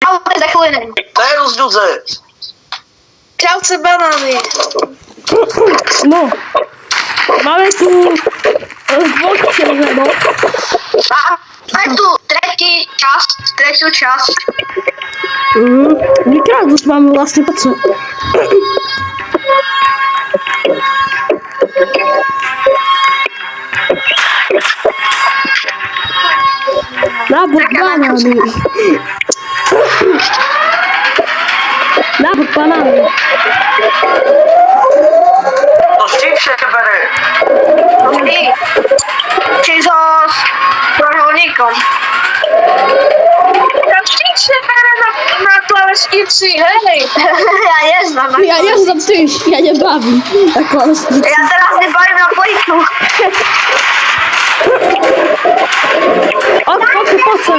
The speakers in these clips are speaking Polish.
Auto za chwilę. Teraz widzę. Chciałce banany. No. Mamy tu dwóch czerwono. A tu trzeci czas. Mikradus mamy własny pacu. Nabór banany. Nabór banany. To ścig się bery. I ci z rolnikom. Zacznijcie na klaszkicy, hej. Ja nie znam. Ja nie znam tyś, ja nie bawi. Tak Ja teraz nie bawię na poliku. po co?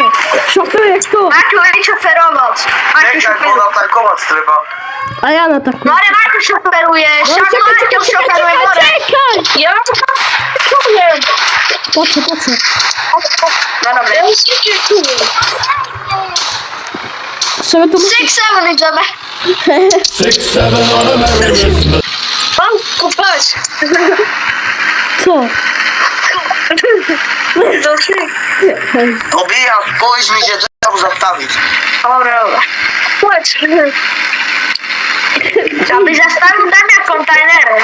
Szoferek tu. Marku szoferować. Czekaj, bo natankować trzeba. A ja na taką. Marku szoferuje. Marku szoferuje. Czekaj! Ja to tak powiem. Po co? No dobra. Ja musicie tu. Sobie to 6-7 idziemy. 6-7 on a merry Christmas. Mam kupać. Co? Do się. Obija, powiedz mi się, trzeba zastawić. Dobra. Chodź. Aby zastawił tam jak kontajnery.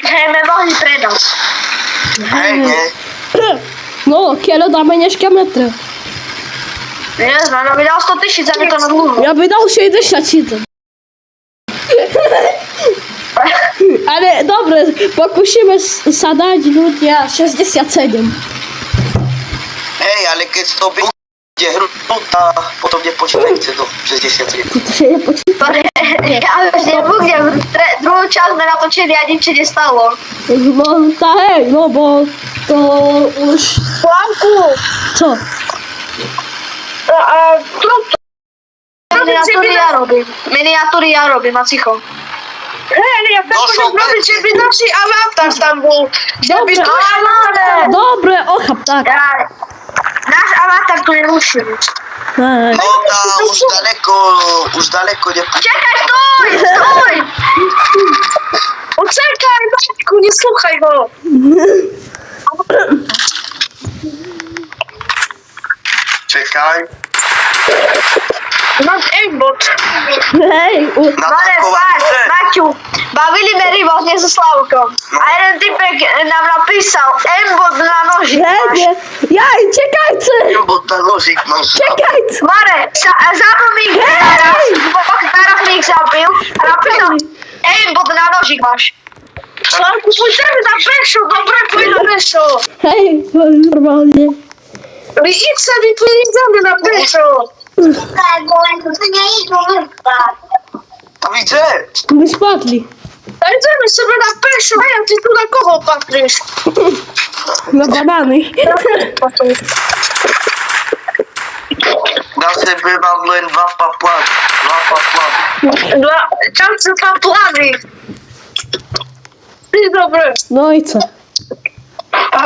Żeby mogli sprzedać. Hej, nie. No, kilometrów metry. Nie znam, no wydał 100 000 za nie to na długo. Ja by dał 61. Ale dobre, pokusimy sadać ludzie 67. Hej, ale kiedy to będzie hruta, potem nie pociągnięcie do 60. To się nie poci... Ja już nie mówię, drugą czas na natoczyli, a nic się nie stało. No tak, hej, no bo to już... Kłamku. Co? A trudno. Miniatury ja robię, na cicho. Hej, ale ja tak Doszło powiem, będzie. żeby nasi awatar tam był. Żeby Dobrze, to dobre, ochap, tak. Nasz awatar tu nie musi być. Tak. No ta już daleko nie pójdzie. Czekaj, stój! Poczekaj, Maćku, nie słuchaj go. Czekaj. Mam aimbot. Hej, Maciu, bawili mnie rybą nie ze Sławką. A jeden typek nam napisał embot na nożik masz. nie, jaj, czekajcie! Bo ta nożyk masz. Czekajcie! Marek, zabił mi zaraz mi ich zabił, a napisał embot na nożik masz. Sławku, pójdziemy na Peszu, dobre pójdę na Peszu. Hej, normalnie. Idź sobie, pójdziemy na Peszu. To widzę. My spadli. Idziemy sobie na Peszu, a ty tu na kogo patrzysz? Na banany. Ja sobie mam dwa papłany. Tam są tam plany. Dzień dobry. No i co?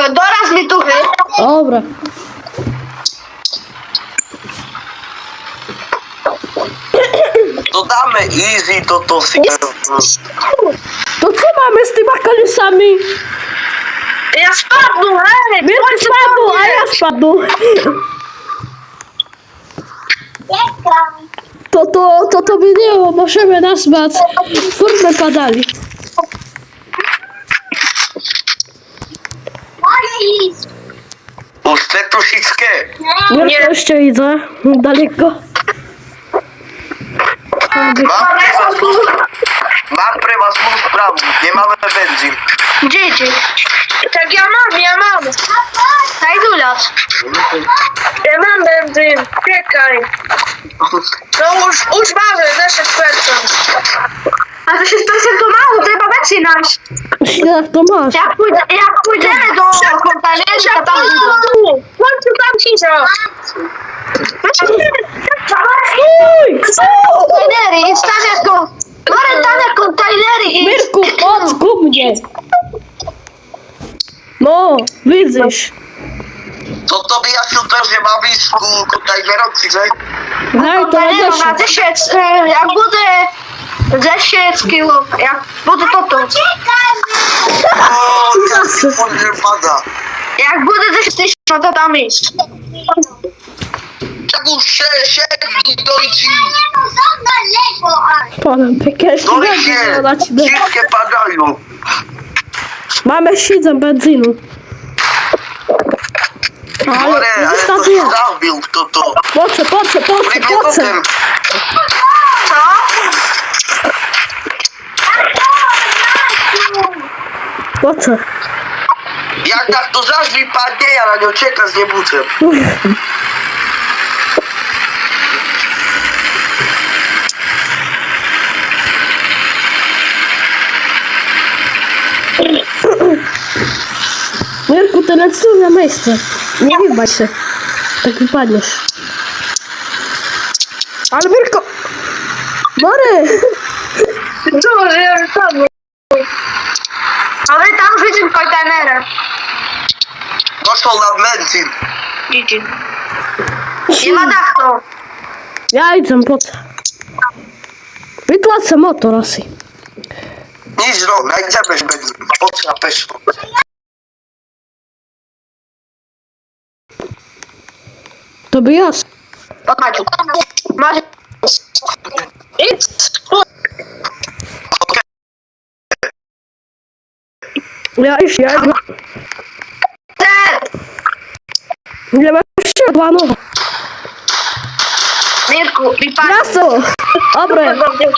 Doraz mi tu Dobra. To damy easy, to To co mamy z tymi kolesami? Ja spadłem, hej! Mirku spadł, a ja spadł. To by nie było, możemy nazwać furmy padali. Puste troszeczkę. Nie, jeszcze idę, daleko. Mam prywatną sprawę, nie mamy benzyn. dzieci. Tak, ja mam. Daj dulat. Ja mam benzyn, czekaj. No już mamy, nasze kwestie. A to się specjalnie to mało, trzeba więcej nasz. Jak to masz? Jak pójdziemy do kontajneru, to tam Chodź tu tam cisza. Stój! kontajnery i stawiasz kontajnery i... Mirku, chodź ku mnie. No, widzisz. To tobie ja się też nie bawisz w kontajnerowcy, że? Hej, to Nie no, na jest 10, jak bude 10 kilo, jak bude to. O, jaki porter pada. Jak bude 10 tysięcy, no to tam iść. Czego się dojdzie? Panem pekesz, Dojdzie, na ciebie. wszystkie padają. Mamy siedzę benzynu. Ale More, ale to wystarczy. zrobił to. Poce. Potem. Co? Poce. Jak tak to zażli padnie, ja na nią czeka z niebucem. Mirku, ty lecą na miejsce. Nie wybaj się. Tak wypadniesz. Ale Mirko! Mary! Co, że ja wypadłem? Ale tam widzimy kontenerem. Poszło na benzyn. Idzie. Nie ma dachtu. Ja idę po co? Wytłacę motor asi. Nic no, znajdziemy benzyn. Po co na peszło? To by jas. Od Maciu. Maciu. Idź. Ja idę. Ten. Nie ma się planowo. Mirku, i pan. Jasno!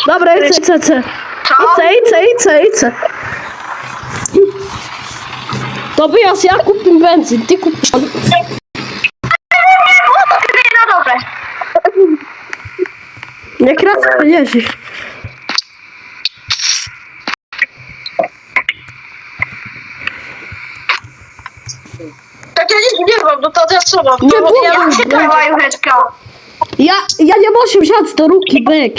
Dobre, idź. Co? Idź. To by jas, ja kupię benzyn, ty kupisz. No dobre. Jak raz jeździsz. Tak ja nie mam, no to ja co mam? Nie To było. Jak się trawa jucheczka? Ja nie muszę wziąć do ruki, byk.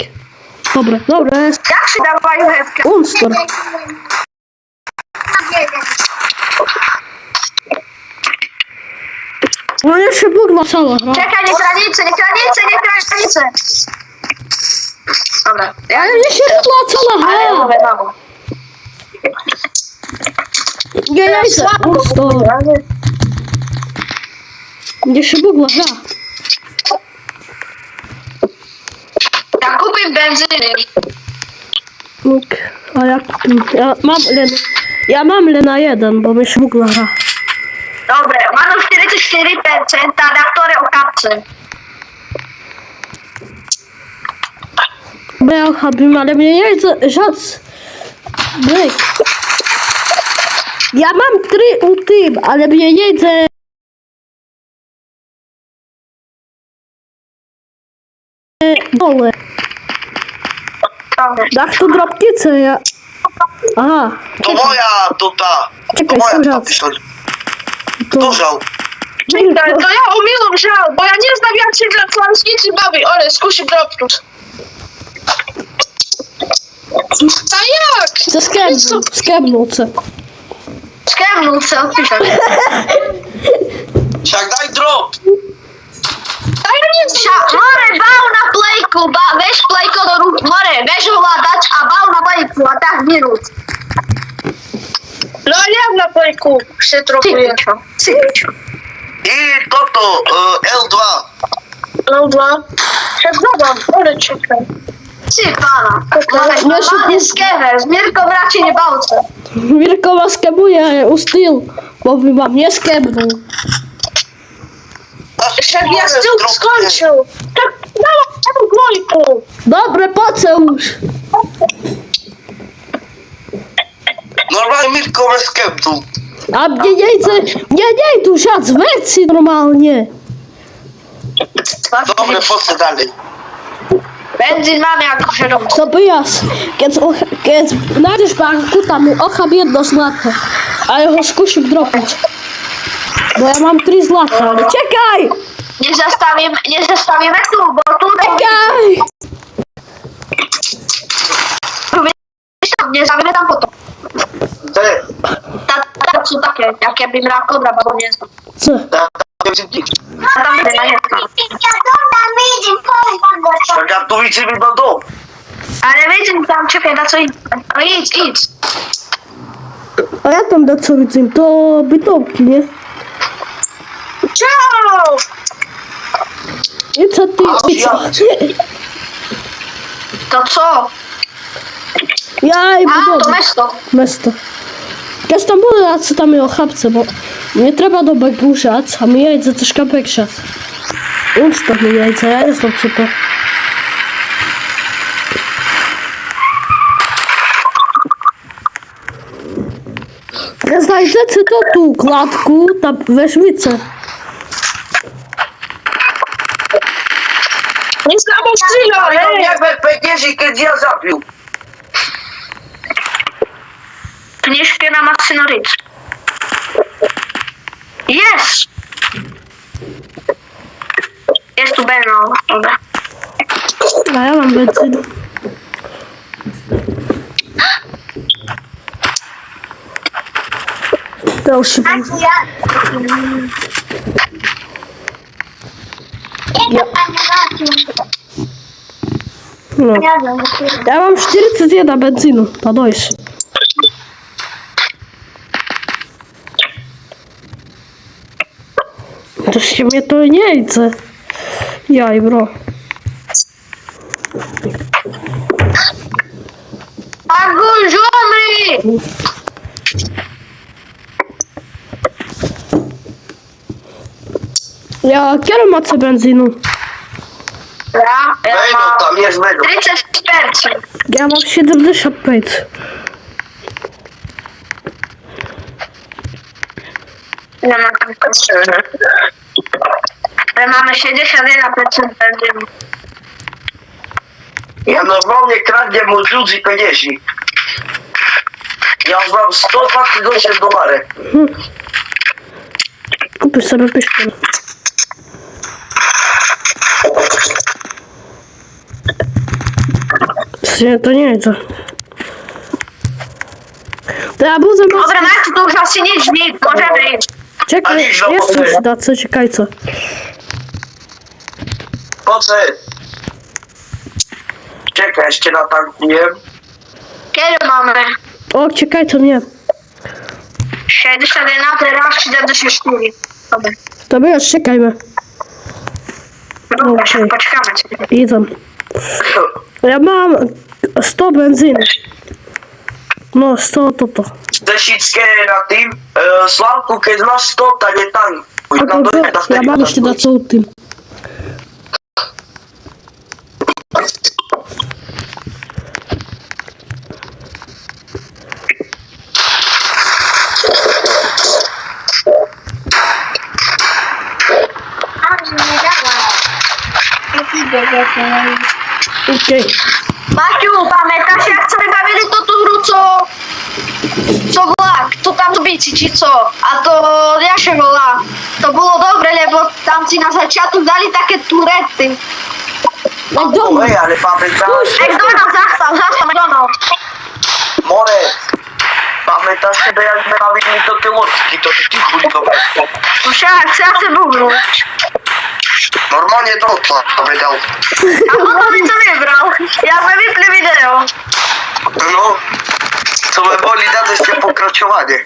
Dobra, jest Jak się trawa jucheczka? unstor. No jeszcze Bóg ma cała, no. Czekaj, nie granicy. Dobra. Ale nie się cała, Ale ha! mówię znowu. Nie, ja idę, unstor. Jeszcze Bóg ma, ha. Ja kupię benzyny. A ja mam Lena 1, bo mi się Bóg ma, ha. Dobra, mam 44%, na które okapce. Bo ja chabim, ale mnie nie chce żac. Byk. Ja mam 3 u tym, ale mnie nie chce. Dole. Dobra. Dach to drobnicę, ja. Aha. To moja, to ta. To Czekaj, moja ta słychać. pistolet. To. Dużo. Czekaj, to ja umielam żal, bo ja nie znam jak się gra transmicy bawi, ale skusi dropnąć. A jak? Co skebnął, co? Skemnął co odpisać. Siak daj drop. A ja nie znam. More, bał na playku, weź playko do ruch. More, weź uładać, a bał na playku, a tak minut. No ja na pojku się trokuję. I to, L2. No dwa. Się zgadzam, ale czekaj. Ty pana. More, normalnie skewer, Mirko bracie nie bałce. Mirko skebuje u styl, bo wy wam nie skebnął. Jak ja z tyłu skończył. Tak, na pojku. Dobre, po co już? Normalnie Mirko ma skeptu. A mnie nie tu żac wersji normalnie. Dobre, po co dalej? Benzyn mamy jak się robi. To by jas, kiedy znajdziesz banku, tam ocham jedno złoto, a ja go skusił dropić. Bo ja mam 3 złota, ale czekaj! Nie zostawimy tu, bo tu Czekaj! nie zostawimy tam potem. Te, Ta są takie, jakie bym miała kobra, bo nie znam. Co? ta, A tam nie ma. ja tu idziemy do domu. Ale wiecie, tam czekaj, na co idź. No idź. A ja tam do co widzę, to bytomki, nie? Ciao! I co ty, i co? To co? Ja i A, to budowy. mesto. Я ж там буду радше там його хапці, бо мені треба до бекушац, а мені яйця це ж бекшац. Он що мені яйця, я не знаю, що то. Я знаю, де це то ту кладку, там вишвиться. Nie znam stylu, Ja ale... nie będziesz, kiedy ja zabił. Kniżkę na maszynoryc. Jest! Jest tu Beno. Dobra. А я вам бензин. Proszę. No. Ja mam 41 benzynu, to dojść. To się mnie to nie chce. Jaj, bro. Agulżomy! Ja kiedy macie benzynu? Ja Będą mam tam, jest będą. 30%. Ja mam 75. Ja mam 3. Ale mamy 61% benzynu. Ja normalnie kradnę mu ludzi pieniędzy. Ja mam 128 dolarów. Kupisz sobie piszkę. To nie jest to. To ja budzę Dobra, Marku, to już nas się nie drzwi. Możemy iść. Czekaj, jest coś da, co czekaj co. Po co? Czekaj, jeszcze natankuję. Kiedy mamy? O, czekaj co mnie. 61, teraz 74. Dobra. To my już czekajmy. Dobra, Okej. poczekamy. Idę. Ja mam 100 benzyny. No 100 to. Desickie na tym. Sławku, kiedy masz 100, to nie tankuj. A Na to dole na ja mam jeszcze na co tym. Okej. Maciu, pamiętasz jak sobie bawili, to tu wrócą. Co vlak, to tam bici ci co? A to jak się wola? To było dobre, bo tam ci na začiatku dali takie turety. Ej, ale pamiętasz? McDonald's zastał McDonald's. More. Pamiętasz kiedy jak my bawili to te łódki, to ty chuj dobre. Musiałem, chcę był. Normalnie to wydał. A potem mi to wybrał. Ja we wypli wideo. No. Co by boli dać się pokraczowanie.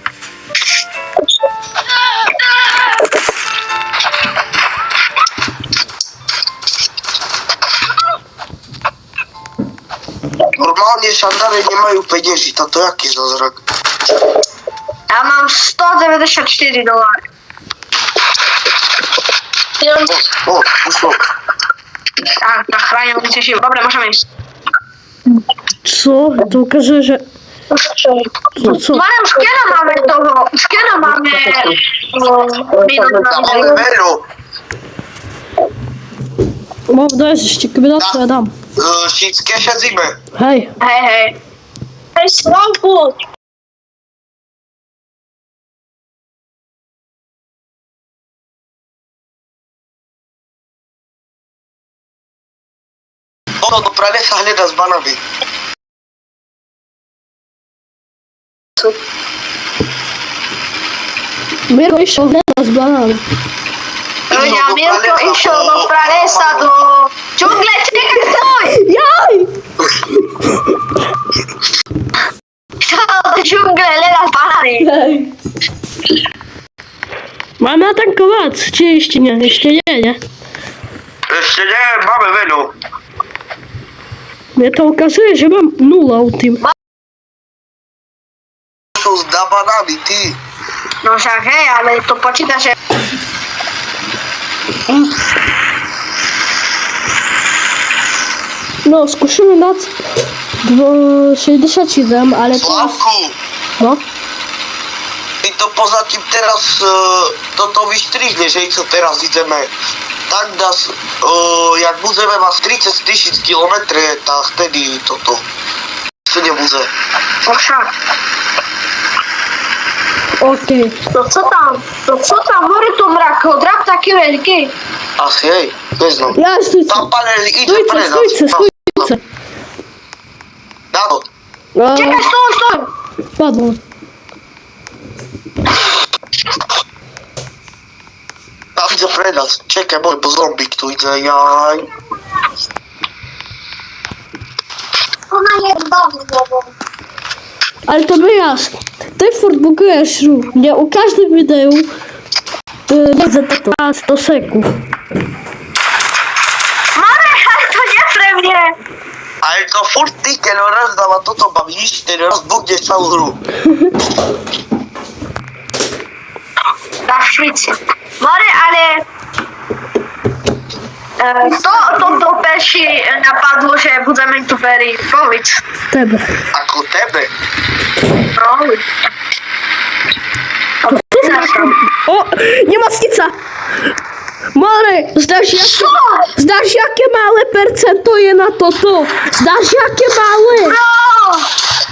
Normalnie szandary nie mają pieniędzy, to jaki za wzrok? Ja mam 194 dolary. O, usług. Tak, na chranią się sił. Dobra, możemy iść. Co? To każe, że... To co? Mamy już kiedy mamy to? Już kiedy mamy... minut na Tam minutę? mamy Vero. Mam dojść, ciekawe na co ja dam. Wszystkie siedzimy. Hej. Hej, hej. Hej, Sławku! O, do prawie sahleda z banami. Mirko jeszcze ogląda z banami. Ja Mirko išao do pralesa do... Džungle, čekaj, stoj! Mam natankować, czy jeszcze nie? Jeszcze nie, nie? Jeszcze nie, mamy menu. Mnie to okazuje, że mam nula u tym. Są z banami, ty. No však hej, ale to počíta, že... No, skuszymy nad 67, ale teraz... Sławku, No, i to poza tym teraz, to wystrihne, że co teraz idziemy. Tak nas, jak budeme mať 30 000 kilometrów, tak wtedy toto. Co nie budzę. No však. okej. No co tam, mori tu mrak, drap taký veľký. Asi hej, ne znam. Ja, stójcie, Tam panel idzie stójcie, predať. stójcie, stójcie. Na to. No, Čekaj, stoj. padło. Tam idzie predać. Czekaj, bo zombik tu idzie, jaj. Ona je zbavu. Ale to by jasne. Ty furtbugujesz mnie u każdym wideo. Wiedzę to 100 sekund. Marek, ale to nie pre mňa. Ale to furt ty, keď raz dáva toto bavíš, ten raz bukneš celú hru. Na švici. More, ale... To peši napadlo, že budeme youtuberi. Povedz. Tebe. Ako tebe. No. O, niemocnica! More, zdasz jakie małe percentuje na to? Zdasz jakie małe? No!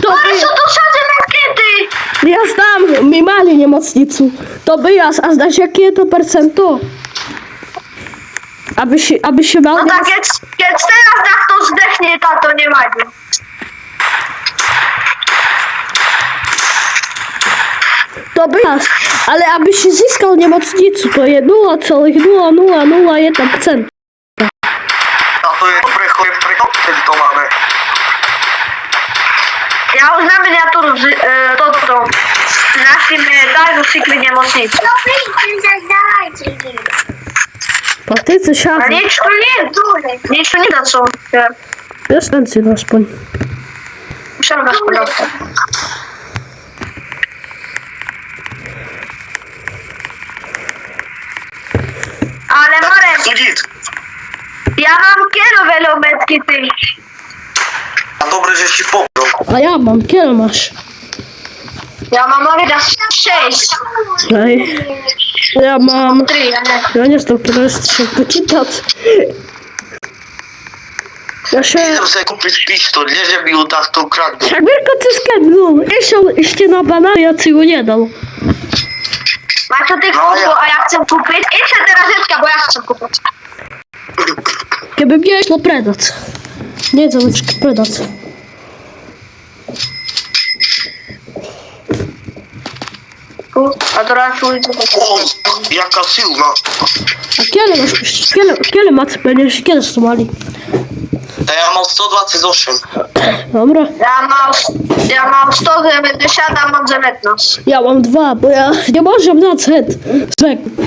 To More, by, sú tu všade rakety. ja znam, my mali niemocnicu. To by jas, a zdasz jakie je to percento? Aby się bał... No tak, keď teraz takto zdechne, to nevadí. To by jas, ale aby się zyskał niemocnicu, to je 0,0001%. A to je prekompentované. Ja už na miniatúru toto našime tajnú sikli nemocnicu. Patycy A siadł. nič tu nie. Nič tu nie da co. Wiesz, ten syn aspoň. Muszę was podać. Ale Marek, Sudit. ja mam kierovelometky ty. A dobre, že si pobrał. A ja mam, kiel masz. Ja mam Marek 6. Ej, ja mam... 3, ja nie. Ja nie znam, kiedy jest się poczytać. Ja się... Idem sa kúpiť pištol, nie že mi ju takto ukradnú. Jak wielko ty skradnął? Jeszcze na banana, ja ci go nie dał. Maťo, ty No, ja. kúpo a ja chcem kúpiť. Ešte teraz Zetka, bo ja chcem kúpiť. Kiedy miałeś no predać. Nie, zaweczkę, predać. A teraz tu idzie do O, jaka silná. A kiedy masz puścić? Kiedy macie będziesz? Kiedy stumali? A ja mám 128. Dobra. Ja mam 190, a mam 19. Ja mam 2, bo ja nie możemy dać head. Zwykle.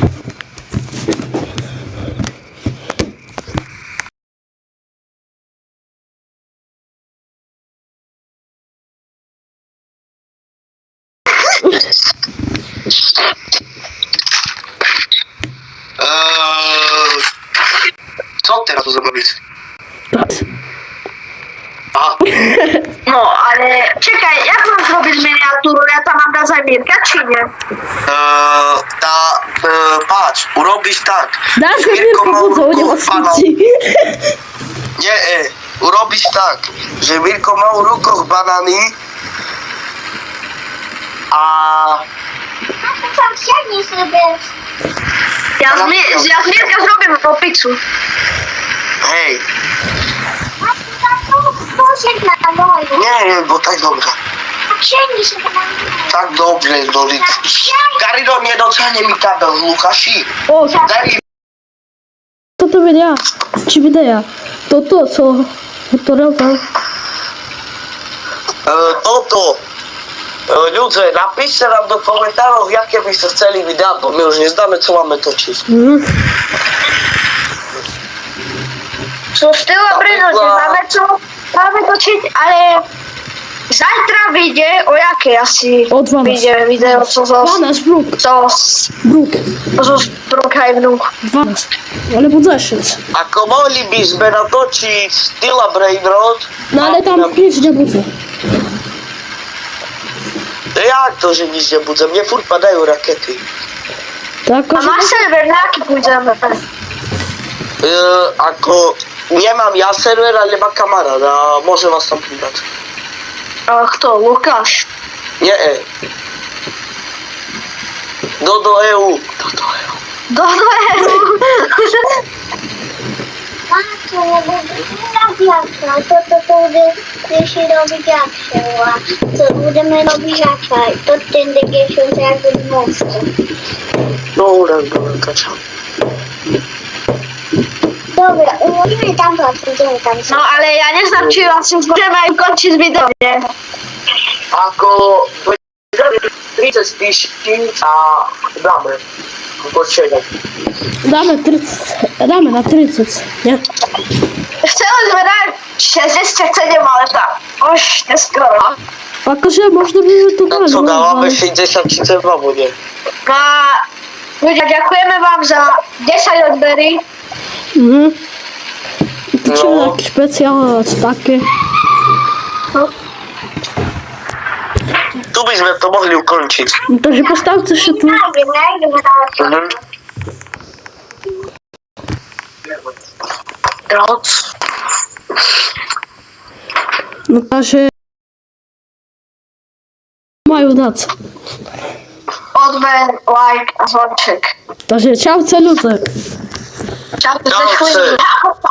Co teraz tu zrobić? Tak. Aha. No, ale czekaj, jak mam zrobić miniaturu? Ja tam mam dać Mirka, czy nie? Patrz, urobisz tak. Dasz mi Mirko ma wielko budzą, nie ma ruku pana. smici. Nie, urobisz tak, że Mirko ma w rukach banany, a Tam siadnij sobie. Ja z Mirka zrobię po pizzu. hej, Posiedź na moje. nie, bo tak dobrze. Siednij sobie na moje. Tak dobrze, Dolit. Karino, nie docenię mi kabel, Lukasi. O, Daj to widea. Ci widea. To, co? To realka. to. Ludzie, napiszcie nam do komentarzy, jakie byście chcieli wideo, bo my już nie znamy, co mamy toczyć. Cóż, ty dobry ludzie, mamy co mamy toczyć, ale завтра wyjdzie, o jakie asi O 12. wyjdzie wideo, co za... 12 bruk. Bruk. Co z druga i wnuk. 12. Ale po 10. Ako moglibyśmy natočić styla Brainrod, No ale tam nic nie budzę. jak to, że nic nie budzę? Mnie furt padają rakiety. Tak, A masz serwer, na jaki pójdziemy? Ako nie mam ja serwer, ale ma kamarad, a może was tam pridać. A kto? Łukasz. Nie. Do EU. Do Noelu. Maciu, bo robi jaka, to gdy się robi jaka, to będziemy robić jaka, to ten takie się jakby mocno. Dobra, kaczam. Dobra, umówimy tam to, idziemy tam. No ale ja nie znam ci was, już możemy kończyć wideo, nie? Ako 30 tysięcy, a damy. Po 7. Damy 30. Damy na 30. Nie? Chciałem zbierać 60 ceniem, ale tak. Oś, nie skoro. A że można by to No dać. co, no, dałamy ale- 60 znowu, nie? Ludzie, dziękujemy wam za 10 odberi. Mhm. To No. trzeba jakiś specjal, takie. Tu byśmy to mogli ukończyć. No to się postawcie się tu. Mhm. Noc. No to się... Mają dać. Odber, like, a dzwonczyk. To się ciałce ludzie. Ciao, Ciao, to